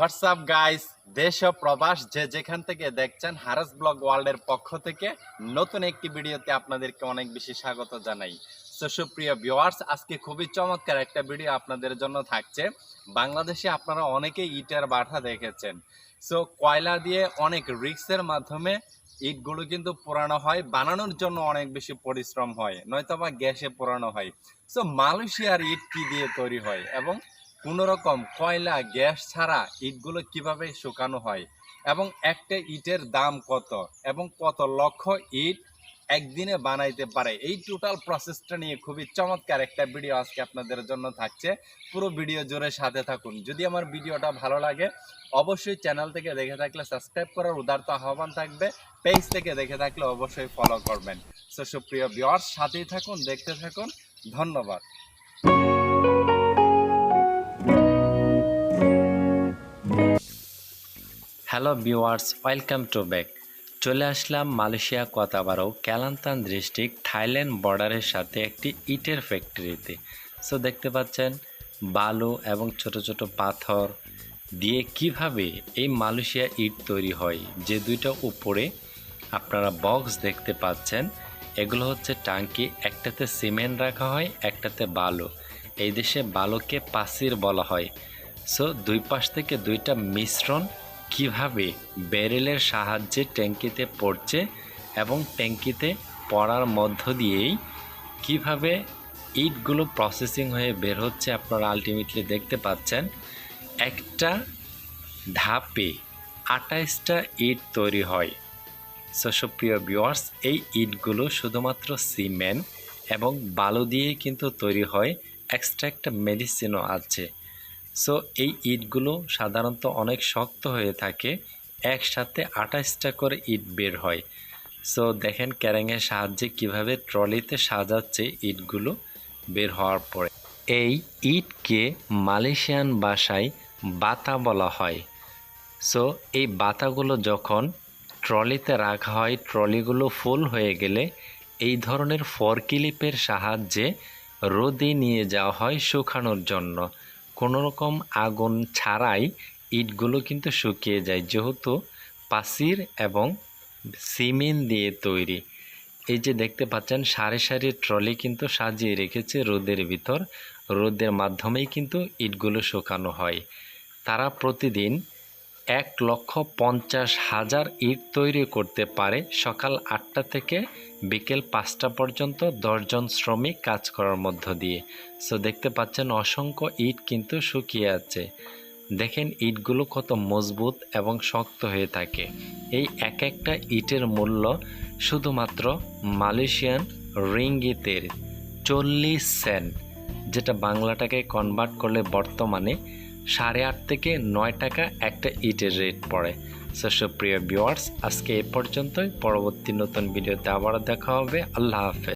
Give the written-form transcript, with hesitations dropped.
WhatsApp guys, দেশ ও প্রবাস যে যেখান থেকে দেখছেন হারেস ব্লগ ওয়ার্ল্ডের পক্ষ থেকে নতুন একটি ভিডিওতে আপনাদেরকে অনেক বেশি স্বাগত জানাই। তো সুপ্রিয় ভিউয়ার্স, আজকে খুবই চমৎকার একটা ভিডিও আপনাদের জন্য থাকছে। বাংলাদেশে আপনারা অনেকেই ইটের বাঠা দেখেছেন। সো কয়লা দিয়ে অনেক রিক্সের মাধ্যমে ইটগুলো কিন্তু পোড়ানো হয়, বানানোর জন্য অনেক বেশি পরিশ্রম হয়, নয়তোবা গ্যাসে পোড়ানো হয়। সো মালয়েশিয়ার ইট কি দিয়ে তৈরি হয় এবং কোনো রকম কয়লা গ্যাস ছাড়া ইটগুলো কিভাবে শুকানো হয় এবং একটা ইটের দাম কত এবং কত লক্ষ ইট একদিনে বানাইতে পারে, এই টোটাল প্রসেসটা নিয়ে খুবই চমৎকার একটা ভিডিও আজকে আপনাদের জন্য থাকছে। পুরো ভিডিও জুড়ে সাথে থাকুন। যদি আমার ভিডিওটা ভালো লাগে অবশ্যই চ্যানেল থেকে দেখে থাকলে সাবস্ক্রাইব করার উদারত আহ্বান থাকবে, পেজ থেকে দেখে থাকলে অবশ্যই ফলো করবেন। সো সুপ্রিয় ভিউয়ার্স, সাথেই থাকুন, দেখতে থাকুন। ধন্যবাদ। Hello viewers, welcome to back. চলে আসলাম মালয়েশিয়া কোতাবারো কেলান্তান ডিস্ট্রিক্ট থাইল্যান্ড বর্ডারের সাথে একটি ইটের ফ্যাক্টরিতে। সো দেখতে পাচ্ছেন বালু এবং ছোট ছোট পাথর দিয়ে কিভাবে এই মালয়েশিয়া ইট তৈরি হয়। যে দুইটা উপরে আপনারা বক্স দেখতে পাচ্ছেন এগুলো হচ্ছে টাঙ্কি, একটাতে সিমেন্ট রাখা হয়, একটাতে বালু। এই দেশে বালুকে পাসির বলা হয়। সো দুই পাশ থেকে দুইটা মিশ্রণ কিভাবে ব্যারেলের সাহায্যে ট্যাঙ্কিতে পড়ছে এবং ট্যাঙ্কিতে পড়ার মধ্য দিয়েই কিভাবে ইটগুলো প্রসেসিং হয়ে বের হচ্ছে আপনারা আলটিমেটলি দেখতে পাচ্ছেন। একটা ধাপে 28টা ইট তৈরি হয়। সো সুপ্রিয় ভিউয়ার্স, এই ইটগুলো শুধুমাত্র সিমেন্ট এবং বালু দিয়ে কিন্তু তৈরি হয়, এক্সট্রা একটা মেডিসিনও আছে। সো এই ইটগুলো সাধারণত অনেক শক্ত হয়ে থাকে, একসাথে 28টা করে ইট বের হয়। সো দেখেন ক্যারেঙের সাহায্যে কিভাবে ট্রলিতে সাজাচ্ছে ইটগুলো বের হওয়ার পরে। এই ইটকে মালয়েশিয়ান ভাষায় বাতা বলা হয়। সো এই বাতাগুলো যখন ট্রলিতে রাখা হয়, ট্রলিগুলো ফুল হয়ে গেলে এই ধরনের ফরক্লিপের সাহায্যে রোদে নিয়ে যাওয়া হয় শুকানোর জন্য। কোনো রকম আগুন ছাড়াই ইটগুলো কিন্তু শুকিয়ে যায়, যেহেতু পাসির এবং সিমেন্ট দিয়ে তৈরি। এই যে দেখতে পাচ্ছেন সারি সারি ট্রলি কিন্তু সাজিয়ে রেখেছে রোদের ভিতর, রোদের মাধ্যমেই কিন্তু ইটগুলো শুকানো হয়। তারা প্রতিদিন 1,50,000 ইট তৈরি করতে পারে। সকাল 8টা থেকে বিকেল 5টা পর্যন্ত 10 জন শ্রমিক কাজ করার মধ্য দিয়ে। সো দেখতে পাচ্ছেন অসংখ্য ইট কিন্তু শুকিয়ে আছে। দেখেন ইটগুলো কত মজবুত এবং শক্ত হয়ে থাকে। এই এক একটা ইটের মূল্য শুধুমাত্র মালয়েশিয়ান রিঙ্গিতের 40 সেন্ট, যেটা বাংলা টাকায় কনভার্ট করলে বর্তমানে 8.5 থেকে 9 টাকা একটা ইটের রেট পড়ে। সো সুপ্রিয় ভিউয়ার্স, আজকে এ পর্যন্তই। পরবর্তী নতুন ভিডিওতে আবারও দেখা হবে। আল্লাহ হাফেজ।